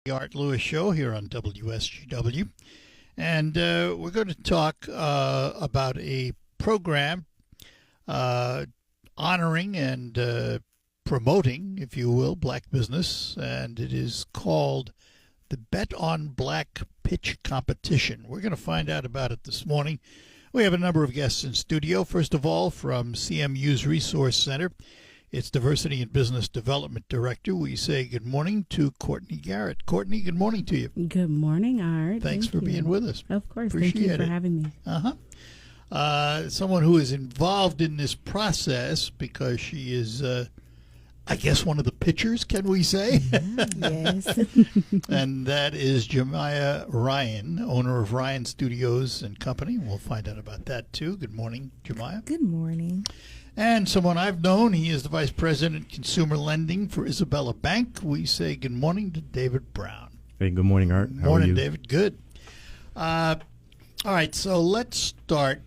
The Art Lewis Show here on WSGW. And we're going to talk about a program honoring and promoting, if you will, black business. And it is called the Bet on Black Pitch Competition. We're going to find out about it this morning. We have a number of guests in studio. First of all, from CMU's Resource Center, it's Diversity and Business Development Director. We say good morning to Courtney Garrett. Courtney, good morning to you. Good morning, Art. Thanks for being with us. Of course. Appreciate Thank you for it. having me. Someone who is involved in this process because she is, I guess, one of the pitchers, can we say? Yes. And that is Jemiah Ryan, owner of Ryan Studios and Company. We'll find out about that, too. Good morning, Jemiah. Good morning. And someone I've known, he is the Vice President, Consumer Lending for Isabella Bank. We say good morning to David Brown. Hey, good morning, Art. How Morning, are you? David. Good. All right, so let's start.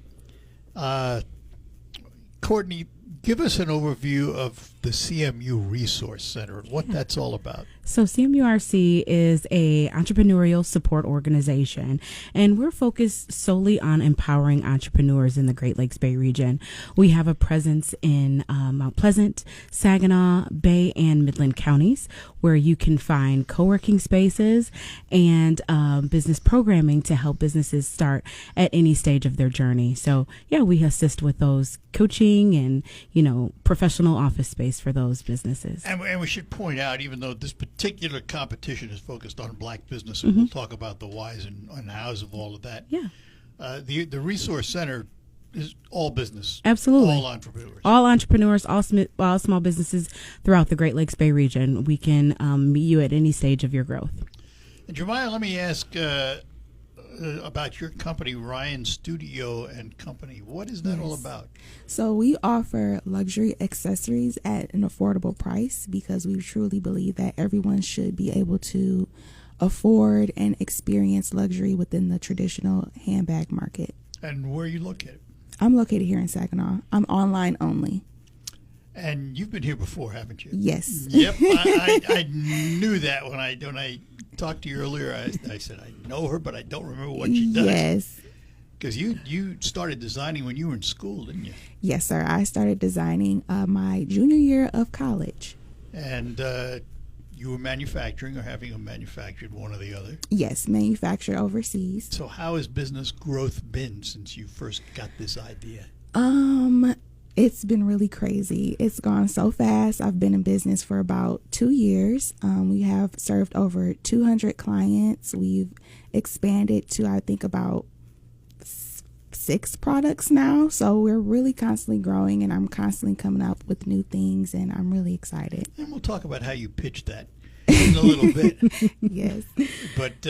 Courtney, give us an overview of the CMU Resource Center and what that's all about. So CMURC is a entrepreneurial support organization, and we're focused solely on empowering entrepreneurs in the Great Lakes Bay region. We have a presence in Mount Pleasant, Saginaw, Bay, and Midland counties, where you can find co-working spaces and business programming to help businesses start at any stage of their journey. So, yeah, we assist with those coaching and, professional office space for those businesses. And we should point out, even though this particular competition is focused on black business, and we'll talk about the whys and hows of all of that. Yeah. The Resource Center is all business. Absolutely. All entrepreneurs. All entrepreneurs, all small businesses throughout the Great Lakes Bay region. We can meet you at any stage of your growth. And Jemiah, let me ask about your company, Ryan Studio and Company. What is that all about? So we offer luxury accessories at an affordable price because we truly believe that everyone should be able to afford and experience luxury within the traditional handbag market. And where are you located? I'm located here in Saginaw. I'm online only. And you've been here before, haven't you? Yes. Yep. I knew that when I talked to you earlier. I said, I know her, but I don't remember what she does. Yes. Because you started designing when you were in school, didn't you? Yes, sir. I started designing my junior year of college. And you were manufacturing or having them manufactured, one or the other. Yes, manufactured overseas. So how has business growth been since you first got this idea? It's been really crazy. It's gone so fast. I've been in business for about 2 years. We have served over 200 clients. We've expanded to, I think, about 6 products now. So we're really constantly growing, and I'm constantly coming up with new things, and I'm really excited. And we'll talk about how you pitched that in a little bit. Yes. But,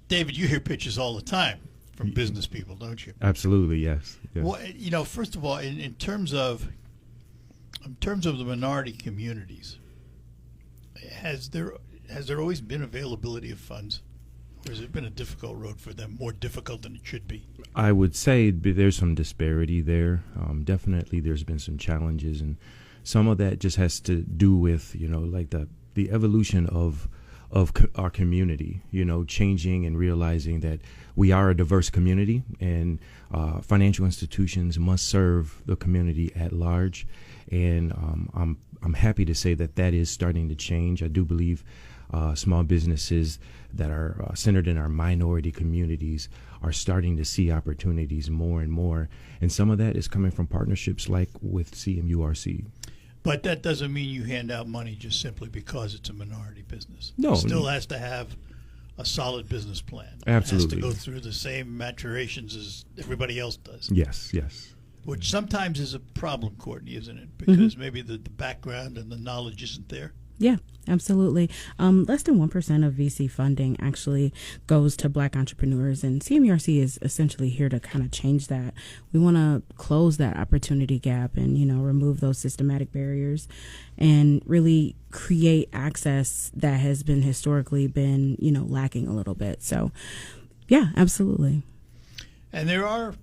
David, you hear pitches all the time from business people, don't you? Absolutely, yes. Well, first of all, in terms of the minority communities, has there always been availability of funds, or has it been a difficult road for them, more difficult than it should be? I would say there's some disparity there. Definitely, there's been some challenges, and some of that just has to do with like the evolution of our community, changing and realizing that we are a diverse community, and financial institutions must serve the community at large. And I'm happy to say that is starting to change. I do believe small businesses that are centered in our minority communities are starting to see opportunities more and more. And some of that is coming from partnerships like with CMURC. But that doesn't mean you hand out money just simply because it's a minority business. No. It still has to have a solid business plan. Absolutely. It has to go through the same maturations as everybody else does. Yes. Which sometimes is a problem, Courtney, isn't it? Because maybe the background and the knowledge isn't there. Yeah, absolutely. Less than 1% of VC funding actually goes to black entrepreneurs, and CMURC is essentially here to kind of change that. We want to close that opportunity gap and, remove those systematic barriers and really create access that has been historically been, lacking a little bit. So, yeah, absolutely. And there are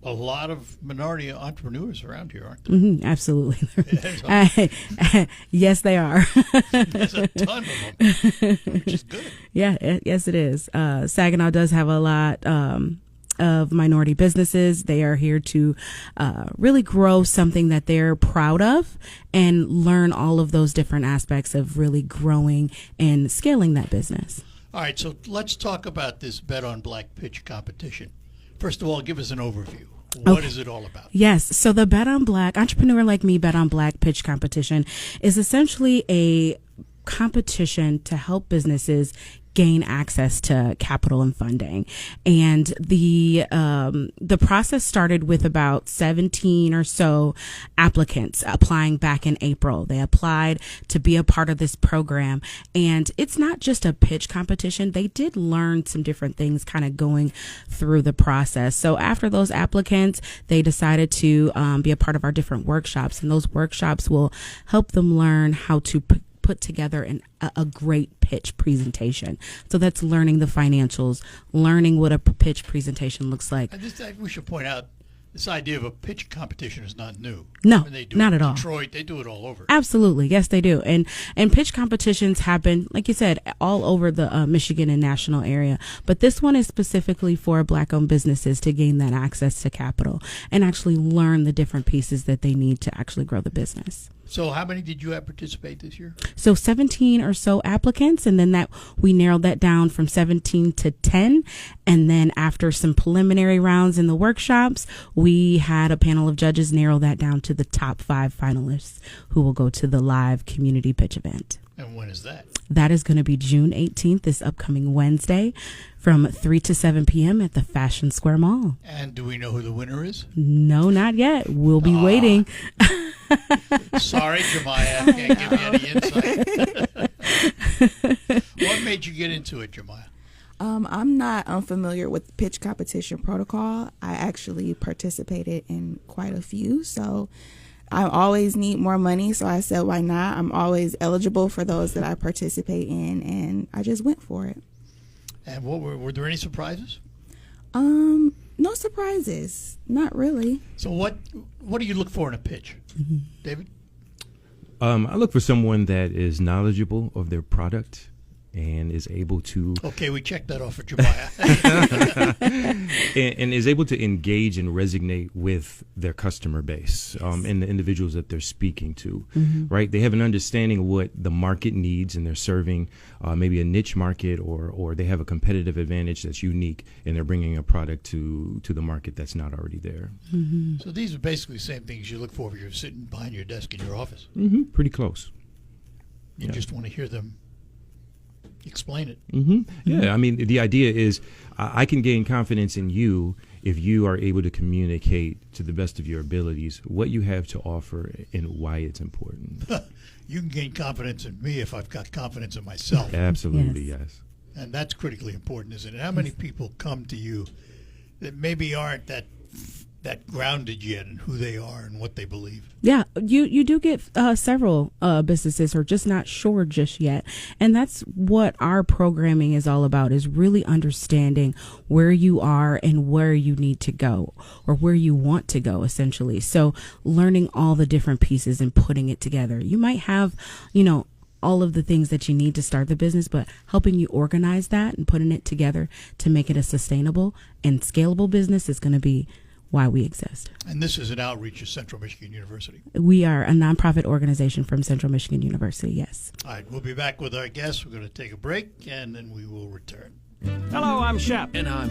a lot of minority entrepreneurs around here, aren't Absolutely. there? Yes, they are. There's a ton of them, which is good. Yeah, yes, it is. Saginaw does have a lot of minority businesses. They are here to really grow something that they're proud of and learn all of those different aspects of really growing and scaling that business. All right, so let's talk about this Bet on Black pitch competition. First of all, give us an overview. What is it all about? Yes. So the Bet on Black, Entrepreneur Like Me Bet on Black pitch competition is essentially a competition to help businesses gain access to capital and funding. And the process started with about 17 or so applicants applying back in April. They applied to be a part of this program. And it's not just a pitch competition. They did learn some different things kind of going through the process. So after those applicants, they decided to be a part of our different workshops. And those workshops will help them learn how to put together a great pitch presentation. So that's learning the financials, learning what a pitch presentation looks like. We should point out, this idea of a pitch competition is not new. No, I mean, they do not it at in all. Detroit, they do it all over. Absolutely. Yes, they do. And pitch competitions happen, like you said, all over the Michigan and national area. But this one is specifically for Black-owned businesses to gain that access to capital and actually learn the different pieces that they need to actually grow the business. So how many did you have participate this year? So 17 or so applicants, and then that we narrowed that down from 17 to 10. And then after some preliminary rounds in the workshops, we had a panel of judges narrow that down to the top 5 finalists who will go to the live community pitch event. And when is that? That is going to be June 18th, this upcoming Wednesday, from 3 to 7 p.m. at the Fashion Square Mall. And do we know who the winner is? No, not yet. We'll be waiting. Sorry, Jemiah, I can't give you any insight. What made you get into it, Jemiah? I'm not unfamiliar with pitch competition protocol. I actually participated in quite a few, so I always need more money, so I said, why not? I'm always eligible for those that I participate in, and I just went for it. And were there any surprises? No surprises. Not really. So what do you look for in a pitch, David? I look for someone that is knowledgeable of their product and is able to Okay, we checked that off for Jemiah. and is able to engage and resonate with their customer base and the individuals that they're speaking to, right? They have an understanding of what the market needs, and they're serving maybe a niche market, or they have a competitive advantage that's unique, and they're bringing a product to the market that's not already there. So these are basically the same things you look for if you're sitting behind your desk in your office. Pretty close. You just want to hear them explain it. Yeah, I mean, the idea is I can gain confidence in you if you are able to communicate to the best of your abilities what you have to offer and why it's important. You can gain confidence in me if I've got confidence in myself. Absolutely, yes. And that's critically important, isn't it? How many people come to you that maybe aren't that grounded yet in who they are and what they believe? Yeah, you do get several businesses who are just not sure just yet. And that's what our programming is all about, is really understanding where you are and where you need to go, or where you want to go, essentially. So learning all the different pieces and putting it together. You might have, all of the things that you need to start the business, but helping you organize that and putting it together to make it a sustainable and scalable business is going to be why we exist. And this is an outreach of Central Michigan University. We are a nonprofit organization from Central Michigan University, yes. All right, we'll be back with our guests. We're going to take a break, and then we will return. Hello, I'm Shep. And I'm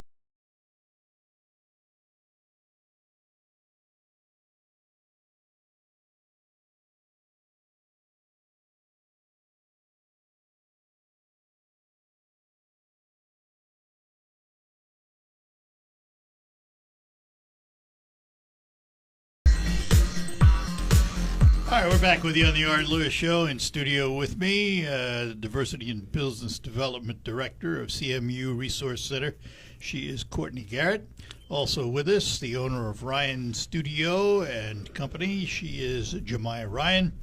All right, we're back with you on the Art Lewis Show. In studio with me, Diversity and Business Development Director of CMU Resource Center. She is Courtney Garrett. Also with us, the owner of Ryan Studio and Company. She is Jemiah Ryan.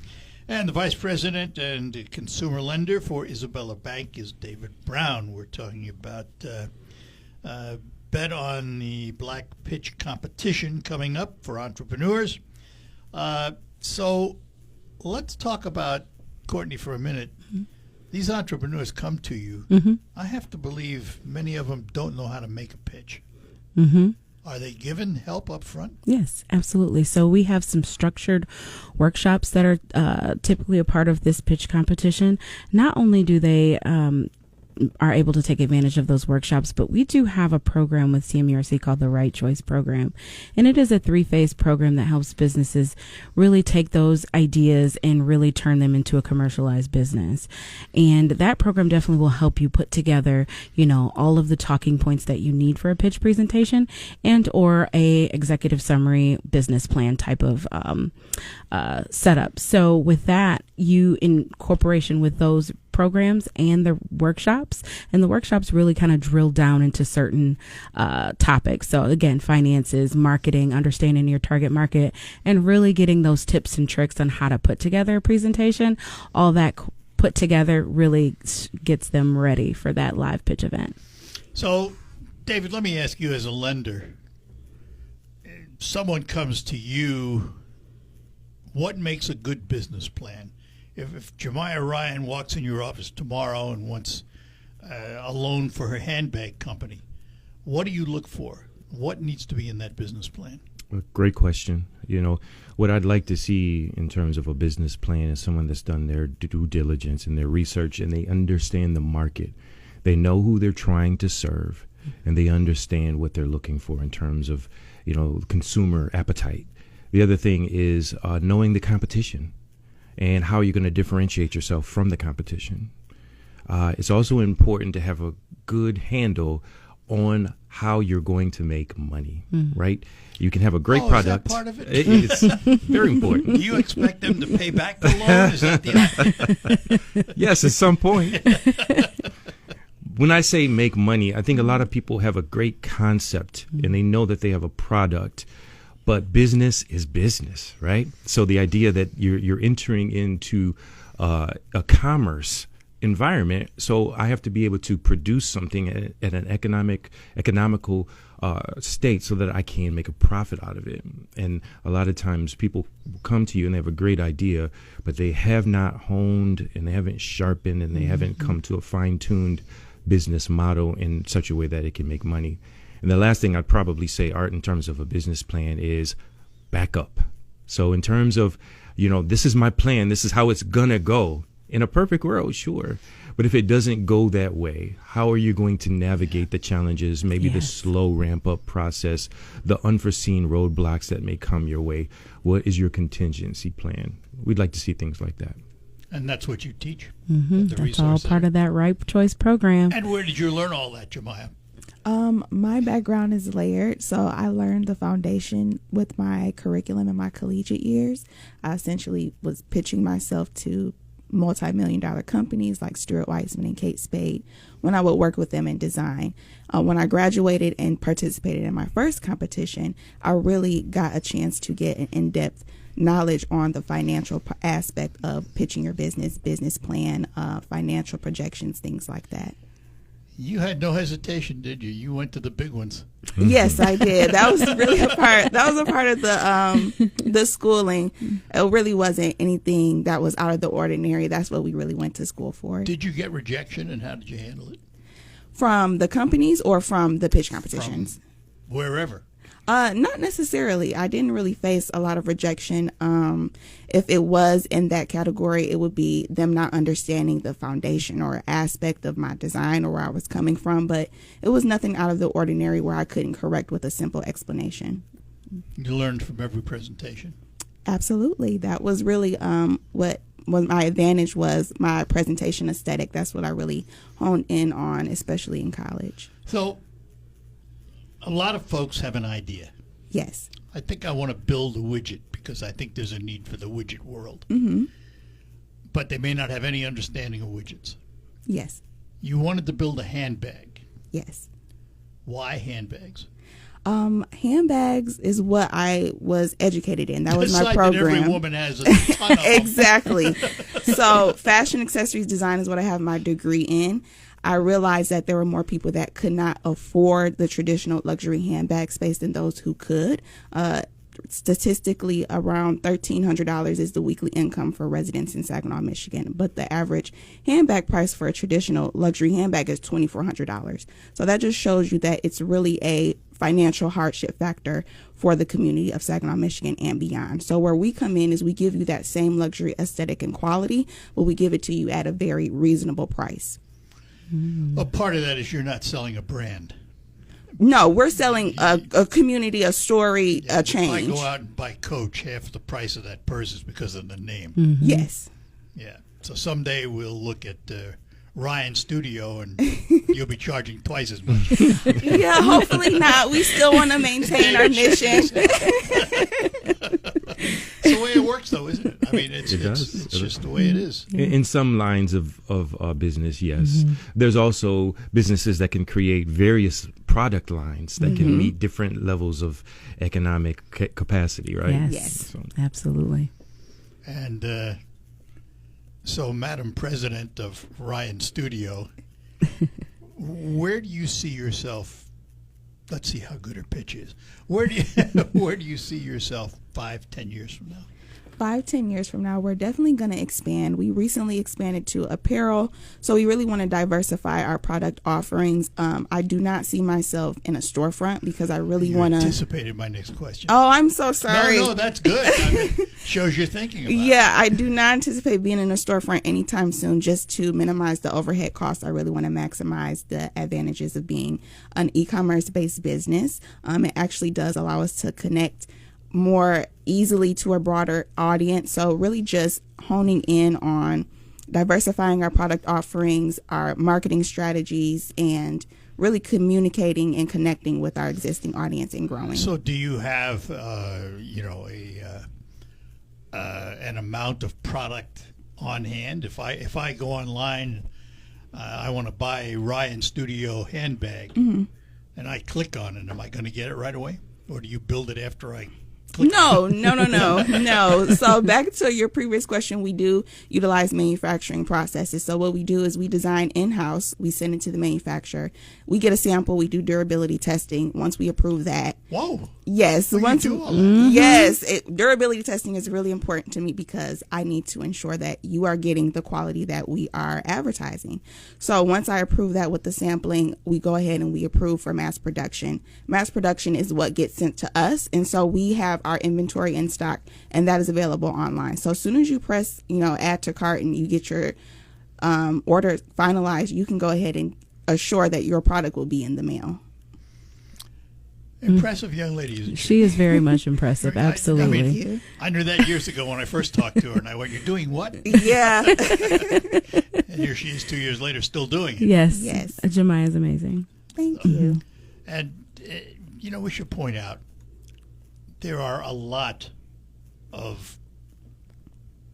And the Vice President and Consumer Lender for Isabella Bank is David Brown. We're talking about bet on the Black Pitch competition coming up for entrepreneurs. So let's talk about, Courtney, for a minute. Mm-hmm. These entrepreneurs come to you. Mm-hmm. I have to believe many of them don't know how to make a pitch. Mm-hmm. Are they given help up front? Yes, absolutely. So we have some structured workshops that are typically a part of this pitch competition. Not only do they are able to take advantage of those workshops, but we do have a program with CMURC called the Right Choice Program. And it is a 3-phase program that helps businesses really take those ideas and really turn them into a commercialized business. And that program definitely will help you put together, all of the talking points that you need for a pitch presentation and or a executive summary business plan type of setup. So with that, you in cooperation with those programs and the workshops, and the workshops really kind of drill down into certain topics. So again, finances, marketing, understanding your target market, and really getting those tips and tricks on how to put together a presentation. All that put together really gets them ready for that live pitch event. So, David, let me ask you as a lender, someone comes to you, what makes a good business plan? If Jemiah Ryan walks in your office tomorrow and wants a loan for her handbag company, what do you look for? What needs to be in that business plan? Great question. What I'd like to see in terms of a business plan is someone that's done their due diligence and their research, and they understand the market. They know who they're trying to serve, and they understand what they're looking for in terms of, consumer appetite. The other thing is knowing the competition and how you're going to differentiate yourself from the competition. It's also important to have a good handle on how you're going to make money, right? You can have a great product. Is that part of it? It's very important. Do you expect them to pay back the loan? Is that the Yes, at some point. When I say make money, I think a lot of people have a great concept and they know that they have a product. But business is business, right? So the idea that you're entering into a commerce environment, so I have to be able to produce something at an economical state so that I can make a profit out of it. And a lot of times people come to you and they have a great idea, but they have not honed and they haven't sharpened and they haven't come to a fine-tuned business model in such a way that it can make money. And the last thing I'd probably say, Art, in terms of a business plan is back up. So in terms of, this is my plan, this is how it's going to go. In a perfect world, sure. But if it doesn't go that way, how are you going to navigate the challenges, maybe the slow ramp up process, the unforeseen roadblocks that may come your way? What is your contingency plan? We'd like to see things like that. And that's what you teach? That's all part of that Right Choice program. And where did you learn all that, Jemiah? My background is layered, so I learned the foundation with my curriculum in my collegiate years. I essentially was pitching myself to multi-million-dollar companies like Stuart Weitzman and Kate Spade when I would work with them in design. When I graduated and participated in my first competition, I really got a chance to get an in-depth knowledge on the financial aspect of pitching your business plan, financial projections, things like that. You had no hesitation, did you? You went to the big ones. Yes, I did. That was really a part. That was a part of the schooling. It really wasn't anything that was out of the ordinary. That's what we really went to school for. Did you get rejection, and how did you handle it? From the companies or from the pitch competitions? From wherever. Not necessarily. I didn't really face a lot of rejection. If it was in that category, it would be them not understanding the foundation or aspect of my design or where I was coming from. But it was nothing out of the ordinary where I couldn't correct with a simple explanation. You learned from every presentation? Absolutely. That was really what my advantage was, my presentation aesthetic. That's what I really honed in on, especially in college. So a lot of folks have an idea. Yes. I think I want to build a widget because I think there's a need for the widget world. Mm-hmm. But they may not have any understanding of widgets. Yes. You wanted to build a handbag. Yes. Why handbags? Handbags is what I was educated in. That was my program. That every woman has a ton of Exactly. So fashion accessories design is what I have my degree in. I realized that there were more people that could not afford the traditional luxury handbag space than those who could. Statistically, around $1,300 is the weekly income for residents in Saginaw, Michigan, but the average handbag price for a traditional luxury handbag is $2,400. So that just shows you that it's really a financial hardship factor for the community of Saginaw, Michigan and beyond. So where we come in is we give you that same luxury aesthetic and quality, but we give it to you at a very reasonable price. Well, part of that is you're not selling a brand. No, we're selling a community, a story, a change. If I go out and buy Coach, half the price of that purse is because of the name. Mm-hmm. Yes. Yeah. So someday we'll look at Ryan Studio and you'll be charging twice as much. Yeah, hopefully not. We still want to maintain our mission. It's the way it works, though, isn't it? I mean, it's just the way it is. In some lines of business, yes. There's also businesses that can create various product lines that can meet different levels of economic capacity, right? Yes. So. Absolutely. And so, Madam President of Ryan Studio, where do you see yourself? Let's see how good her pitch is. Where do you see yourself 5-10 years from now? 5-10 years from now, we're definitely going to expand. We recently expanded to apparel, so we really want to diversify our product offerings. I do not see myself in a storefront because I really want to. Anticipated my next question. Oh, I'm so sorry. No, that's good. I mean, shows you're thinking about it. Yeah, I do not anticipate being in a storefront anytime soon, just to minimize the overhead costs. I really want to maximize the advantages of being an e-commerce based business. It actually does allow us to connect more easily to a broader audience. So really just honing in on diversifying our product offerings, our marketing strategies, and really communicating and connecting with our existing audience and growing. So do you have, an amount of product on hand? If I go online, I want to buy a Ryan Studio handbag, and I click on it, am I going to get it right away? Or do you build it after I click on it? No. So back to your previous question, we do utilize manufacturing processes. So what we do is we design in-house, we send it to the manufacturer, we get a sample, we do durability testing. Once we approve that. Whoa. Yes. Well, once you do all that. Yes. Durability testing is really important to me because I need to ensure that you are getting the quality that we are advertising. So once I approve that with the sampling, we go ahead and we approve for mass production. Mass production is what gets sent to us. And so we have our inventory in stock, and that is available online. So as soon as you press, add to cart and you get your order finalized, you can go ahead and assure that your product will be in the mail. Impressive young lady, isn't she? She is very much impressive. Absolutely. I knew that years ago when I first talked to her, and I went, "You're doing what?" Yeah. And here she is 2 years later, still doing it. Yes. Jemiah is amazing. Thank you. And, we should point out, there are a lot of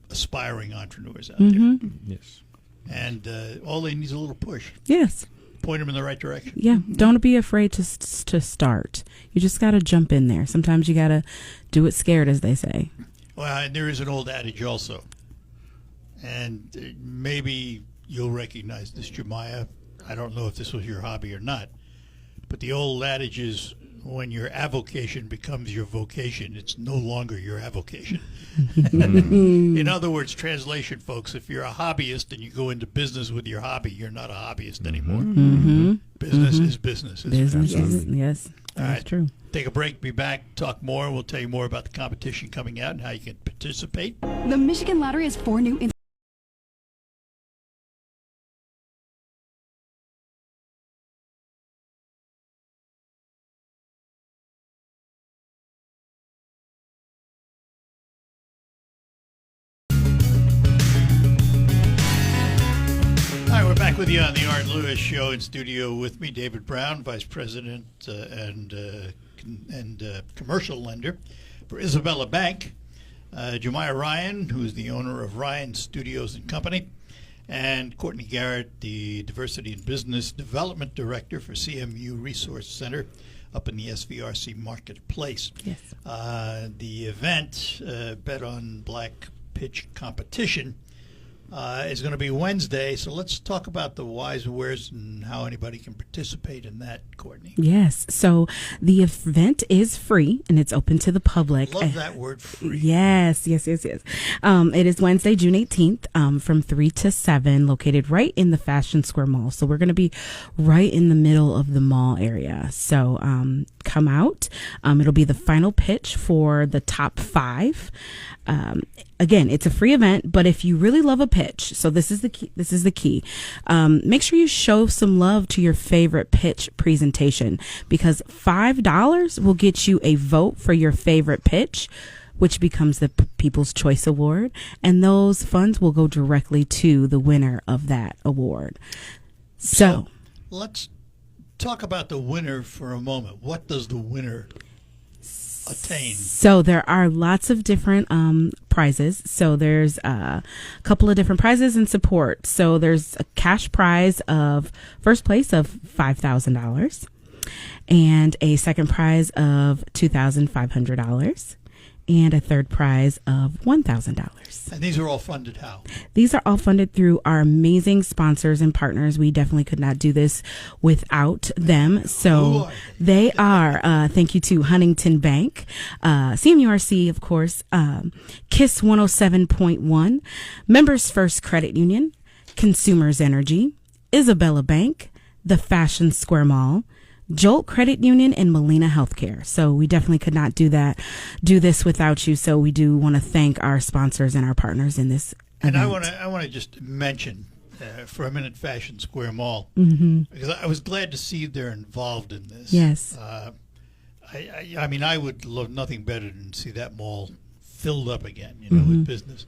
aspiring entrepreneurs out there. Yes. And all they need is a little push. Yes. Point them in the right direction. Yeah. Don't be afraid to start. You just got to jump in there. Sometimes you got to do it scared, as they say. Well, and there is an old adage also. And maybe you'll recognize this, Jemiah. I don't know if this was your hobby or not. But the old adage is, when your avocation becomes your vocation, it's no longer your avocation. In other words, translation, folks, if you're a hobbyist and you go into business with your hobby, you're not a hobbyist anymore. Business is business. Business is, yes. That's true. Take a break, be back, talk more. We'll tell you more about the competition coming out and how you can participate. The Michigan Lottery has 4 new With you on the Art Lewis Show. In studio with me, David Brown, Vice President and Commercial Lender for Isabella Bank. Jemiah Ryan, who is the owner of Ryan Studios and Company, and Courtney Garrett, the Diversity and Business Development Director for CMU Resource Center up in the SVRC Marketplace. Yes. The event, Bet on Black Pitch Competition, is going to be Wednesday. So let's talk about the whys and wheres and how anybody can participate in that, Courtney. Yes. So the event is free and it's open to the public. Love that word, free. Yes. It is Wednesday, June 18th, from 3 to 7, located right in the Fashion Square Mall. So we're going to be right in the middle of the mall area. So come out. It'll be the final pitch for the top 5. Again, it's a free event, but if you really love a pitch, so this is the key. Make sure you show some love to your favorite pitch presentation, because $5 will get you a vote for your favorite pitch, which becomes the People's Choice Award, and those funds will go directly to the winner of that award. So let's talk about the winner for a moment. What does the winner attain? So there are lots of different prizes. So there's a couple of different prizes and support. So there's a cash prize of first place of $5,000 and a second prize of $2,500 and a third prize of $1,000. And these are all funded how? These are all funded through our amazing sponsors and partners. We definitely could not do this without them. So they are, thank you to Huntington Bank, CMURC, of course, KISS 107.1, Members First Credit Union, Consumers Energy, Isabella Bank, the Fashion Square Mall, Jolt Credit Union, and Molina Healthcare. So we definitely could not do this without you. So we do want to thank our sponsors and our partners in this event. And I want to just mention for a minute Fashion Square Mall, because I was glad to see they're involved in this. Yes. I mean, I would love nothing better than see that mall filled up again, with business.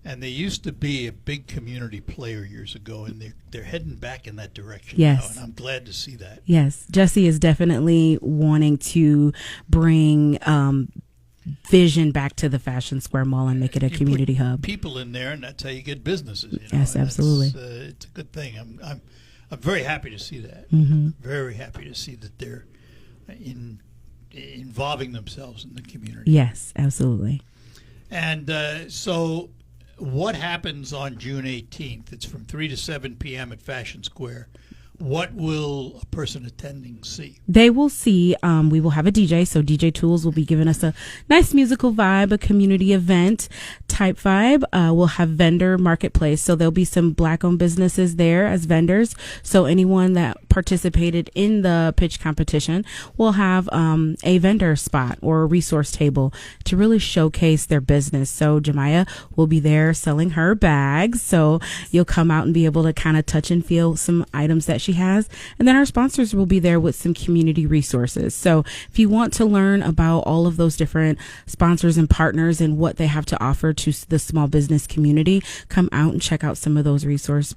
And they used to be a big community player years ago, and they're heading back in that direction now, and I'm glad to see that. Yes, Jesse is definitely wanting to bring vision back to the Fashion Square Mall and make it a community hub. People in there, and that's how you get businesses. Yes, absolutely. It's a good thing. I'm very happy to see that. Very happy to see that they're involving themselves in the community. Yes, absolutely. And so what happens on June 18th? It's from 3 to 7 p.m. at Fashion Square. What will a person attending see? They will see, we will have a DJ. So DJ Tools will be giving us a nice musical vibe, a community event type vibe. We'll have vendor marketplace. So there'll be some Black-owned businesses there as vendors. So anyone that participated in the pitch competition will have a vendor spot or a resource table to really showcase their business. So Jemiah will be there selling her bags. So you'll come out and be able to kind of touch and feel some items that she has. And then our sponsors will be there with some community resources. So if you want to learn about all of those different sponsors and partners and what they have to offer to the small business community, come out and check out some of those resource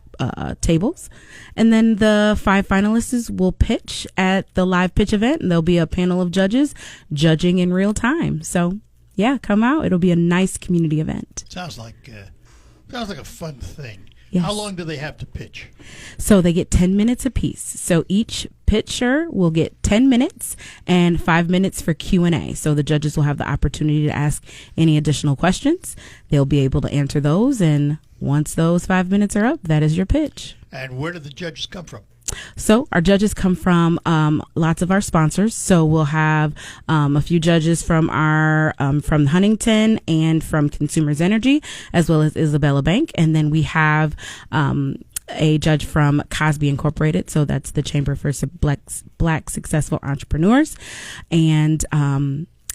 tables. And then the 5 finalists will pitch at the live pitch event, and there'll be a panel of judges judging in real time. So yeah, come out. It'll be a nice community event. Sounds like a fun thing. Yes. How long do they have to pitch? So they get 10 minutes apiece. So each pitcher will get 10 minutes and 5 minutes for Q&A. So the judges will have the opportunity to ask any additional questions. They'll be able to answer those. And once those 5 minutes are up, that is your pitch. And where do the judges come from? So our judges come from lots of our sponsors. So we'll have a few judges from our from Huntington and from Consumers Energy, as well as Isabella Bank. And then we have a judge from Cosby Incorporated. So that's the Chamber for Black Successful Entrepreneurs, and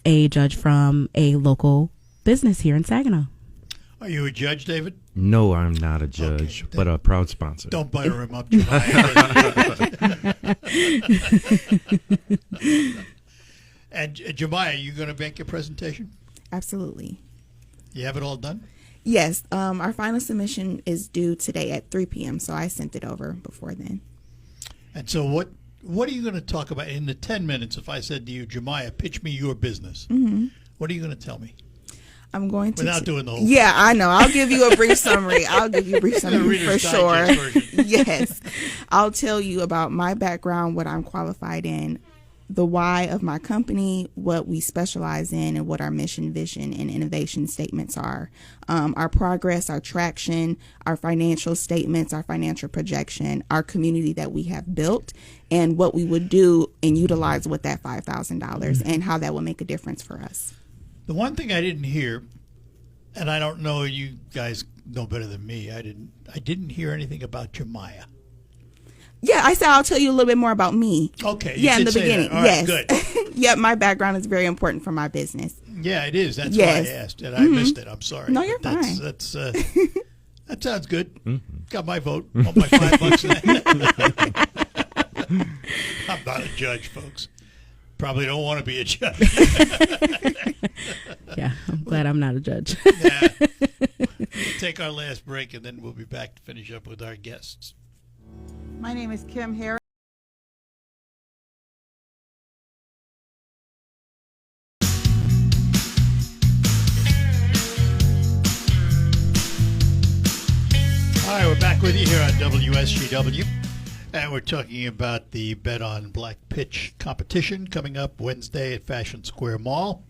a judge from a local business here in Saginaw. Are you a judge, David? No, I'm not a judge, but a proud sponsor. Don't butter him up, Jemiah. And Jemiah, you going to make your presentation? Absolutely. You have it all done? Yes. Our final submission is due today at 3 p.m., so I sent it over before then. And so what are you going to talk about in the 10 minutes? If I said to you, Jemiah, pitch me your business, what are you going to tell me? I'm going to without doing the whole. Yeah, I know. I'll give you a brief summary. For sure. Yes, I'll tell you about my background, what I'm qualified in, the why of my company, what we specialize in, and what our mission, vision, and innovation statements are. Our progress, our traction, our financial statements, our financial projection, our community that we have built, and what we would do and utilize with that $5,000 and how that will make a difference for us. The one thing I didn't hear, and I don't know, you guys know better than me, I didn't hear anything about Jemiah. Yeah, I said I'll tell you a little bit more about me. Okay. Yeah, in the beginning. All right, yes. Good. Yeah, my background is very important for my business. Yeah, it is. That's Yes. why I asked, and I missed it. I'm sorry. No, you're But fine. That's that sounds good. Got my vote. Want my $5. I'm not a judge, folks. Probably don't want to be a judge. Yeah, I'm glad I'm not a judge. Nah. We'll take our last break, and then we'll be back to finish up with our guests. My name is Kim Harris. All right, we're back with you here on WSGW, and we're talking about the Bet on Black Pitch competition coming up Wednesday at Fashion Square Mall,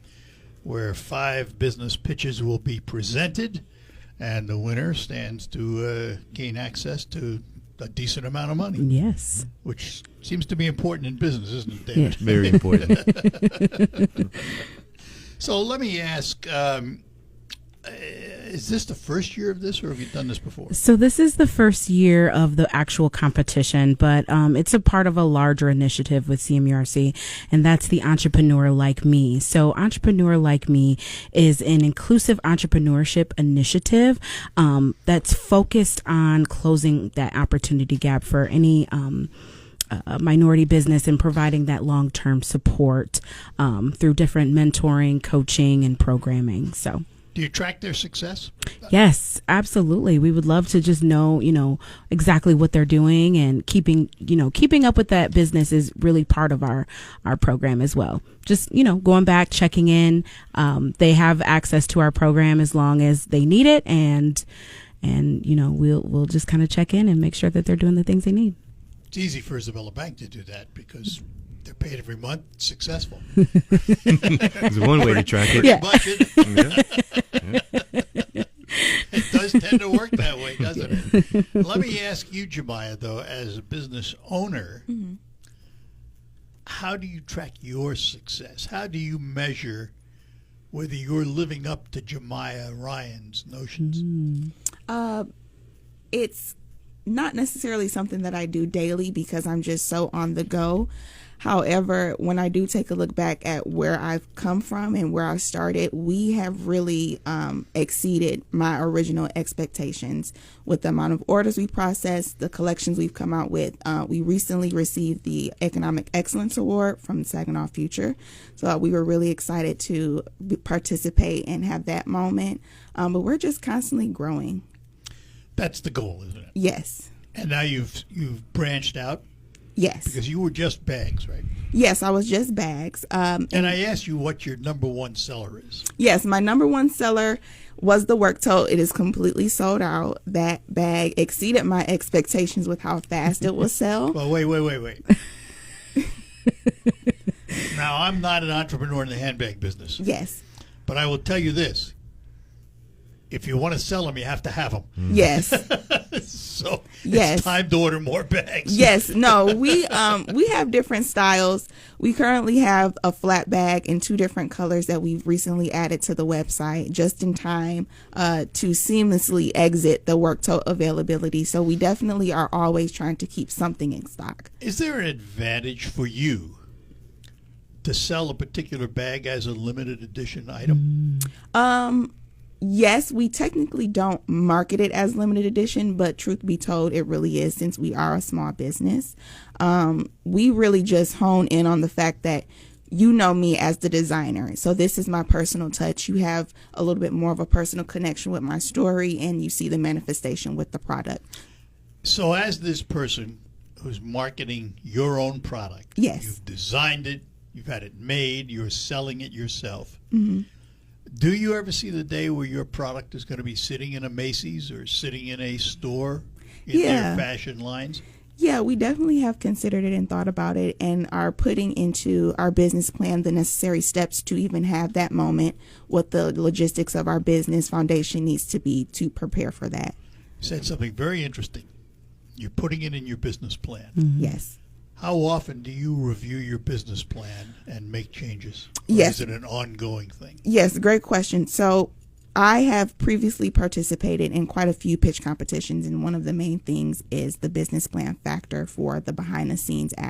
where 5 business pitches will be presented, and the winner stands to gain access to a decent amount of money, Yes. which seems to be important in business, isn't it, David? Very important. So let me ask, is this the first year of this, or have you done this before? So this is the first year of the actual competition, but it's a part of a larger initiative with CMURC, and that's the Entrepreneur Like Me. So Entrepreneur Like Me is an inclusive entrepreneurship initiative that's focused on closing that opportunity gap for any minority business and providing that long-term support through different mentoring, coaching, and programming. So. Do you track their success? Yes, absolutely. We would love to just know, exactly what they're doing, and keeping up with that business is really part of our program as well. Just, going back, checking in. They have access to our program as long as they need it. And we'll just kind of check in and make sure that they're doing the things they need. It's easy for Isabella Bank to do that because they're paid every month, successful. It's one way to track it. Yeah. Budget. Yeah. It does tend to work that way, doesn't it? Let me ask you, Jemiah, though, as a business owner, how do you track your success? How do you measure whether you're living up to Jemiah Ryan's notions? It's not necessarily something that I do daily because I'm just so on the go. However, when I do take a look back at where I've come from and where I started, we have really exceeded my original expectations with the amount of orders we processed, the collections we've come out with. We recently received the Economic Excellence Award from Saginaw Future. So we were really excited to participate and have that moment. But we're just constantly growing. That's the goal, isn't it? Yes. And now you've branched out Yes. because you were just bags, right? Yes, I was just bags. And I asked you what your number one seller is. Yes, my number one seller was the work tote. It is completely sold out. That bag exceeded my expectations with how fast it will sell. Well, wait. Now, I'm not an entrepreneur in the handbag business, Yes. but I will tell you this. If you want to sell them, you have to have them. Yes. So Yes. it's time to order more bags. Yes. No, we have different styles. We currently have a flat bag in 2 different colors that we've recently added to the website just in time to seamlessly exit the work tote availability. So we definitely are always trying to keep something in stock. Is there an advantage for you to sell a particular bag as a limited edition item? Yes, we technically don't market it as limited edition, but truth be told, it really is since we are a small business. We really just hone in on the fact that you know me as the designer. So this is my personal touch. You have a little bit more of a personal connection with my story, and you see the manifestation with the product. So as this person who's marketing your own product, Yes. you've designed it, you've had it made, you're selling it yourself. Mm-hmm. Do you ever see the day where your product is going to be sitting in a Macy's or sitting in a store in Yeah. their fashion lines? Yeah, we definitely have considered it and thought about it and are putting into our business plan the necessary steps to even have that moment, what the logistics of our business foundation needs to be to prepare for that. You said something very interesting. You're putting it in your business plan. Yes. How often do you review your business plan and make changes? Or Yes. is it an ongoing thing? Yes, great question. So I have previously participated in quite a few pitch competitions, and one of the main things is the business plan factor for the behind the scenes